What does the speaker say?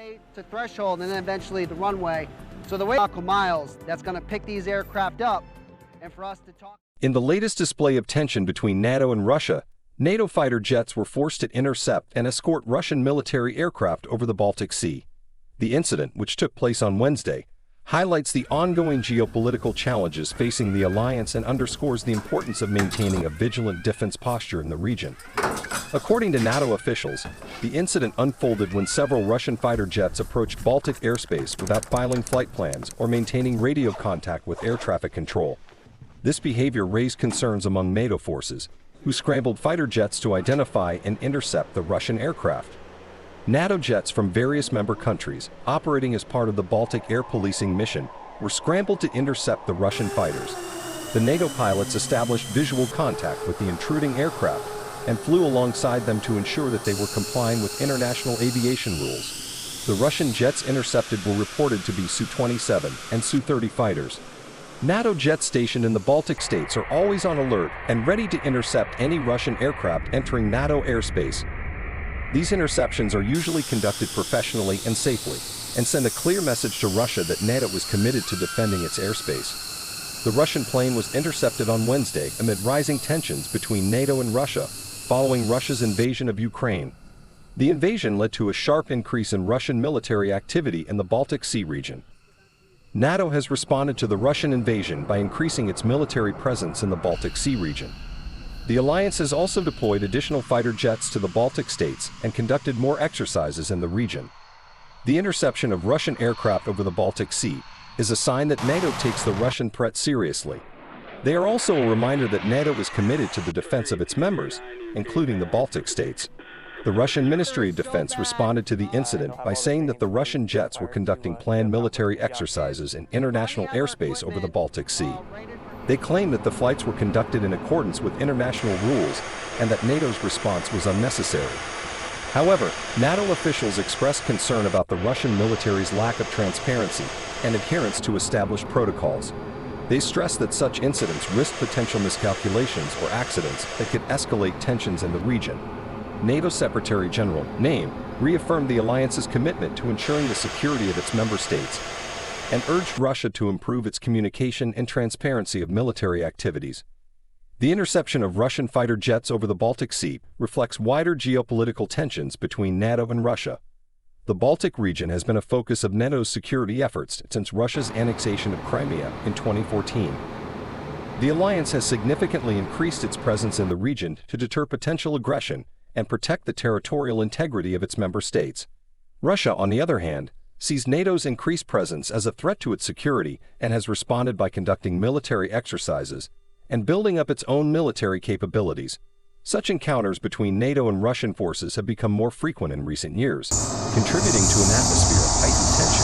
runway to threshold and then eventually the runway. So the way miles, that's going to pick these aircraft up and for us to talk. In the latest display of tension between NATO and Russia, NATO fighter jets were forced to intercept and escort Russian military aircraft over the Baltic Sea. The incident, which took place on Wednesday, highlights the ongoing geopolitical challenges facing the alliance and underscores the importance of maintaining a vigilant defense posture in the region. According to NATO officials, the incident unfolded when several Russian fighter jets approached Baltic airspace without filing flight plans or maintaining radio contact with air traffic control. This behavior raised concerns among NATO forces, who scrambled fighter jets to identify and intercept the Russian aircraft. NATO jets from various member countries, operating as part of the Baltic Air Policing Mission, were scrambled to intercept the Russian fighters. The NATO pilots established visual contact with the intruding aircraft and flew alongside them to ensure that they were complying with international aviation rules. The Russian jets intercepted were reported to be Su-27 and Su-30 fighters. NATO jets stationed in the Baltic States are always on alert and ready to intercept any Russian aircraft entering NATO airspace. These interceptions are usually conducted professionally and safely, and send a clear message to Russia that NATO is committed to defending its airspace. The Russian plane was intercepted on Wednesday amid rising tensions between NATO and Russia, following Russia's invasion of Ukraine. The invasion led to a sharp increase in Russian military activity in the Baltic Sea region. NATO has responded to the Russian invasion by increasing its military presence in the Baltic Sea region. The alliance has also deployed additional fighter jets to the Baltic states and conducted more exercises in the region. The interception of Russian aircraft over the Baltic Sea is a sign that NATO takes the Russian threat seriously. They are also a reminder that NATO is committed to the defense of its members, including the Baltic states. The Russian Ministry of Defense responded to the incident by saying that the Russian jets were conducting planned military exercises in international airspace over the Baltic Sea. They claimed that the flights were conducted in accordance with international rules and that NATO's response was unnecessary. However, NATO officials expressed concern about the Russian military's lack of transparency and adherence to established protocols. They stressed that such incidents risk potential miscalculations or accidents that could escalate tensions in the region. NATO Secretary General, 𝗕𝗹𝘁𝗀𝗶, reaffirmed the alliance's commitment to ensuring the security of its member states and urged Russia to improve its communication and transparency of military activities. The interception of Russian fighter jets over the Baltic Sea reflects wider geopolitical tensions between NATO and Russia. The Baltic region has been a focus of NATO's security efforts since Russia's annexation of Crimea in 2014. The alliance has significantly increased its presence in the region to deter potential aggression and protect the territorial integrity of its member states. Russia, on the other hand, sees NATO's increased presence as a threat to its security and has responded by conducting military exercises and building up its own military capabilities. Such encounters between NATO and Russian forces have become more frequent in recent years, contributing to an atmosphere of heightened tension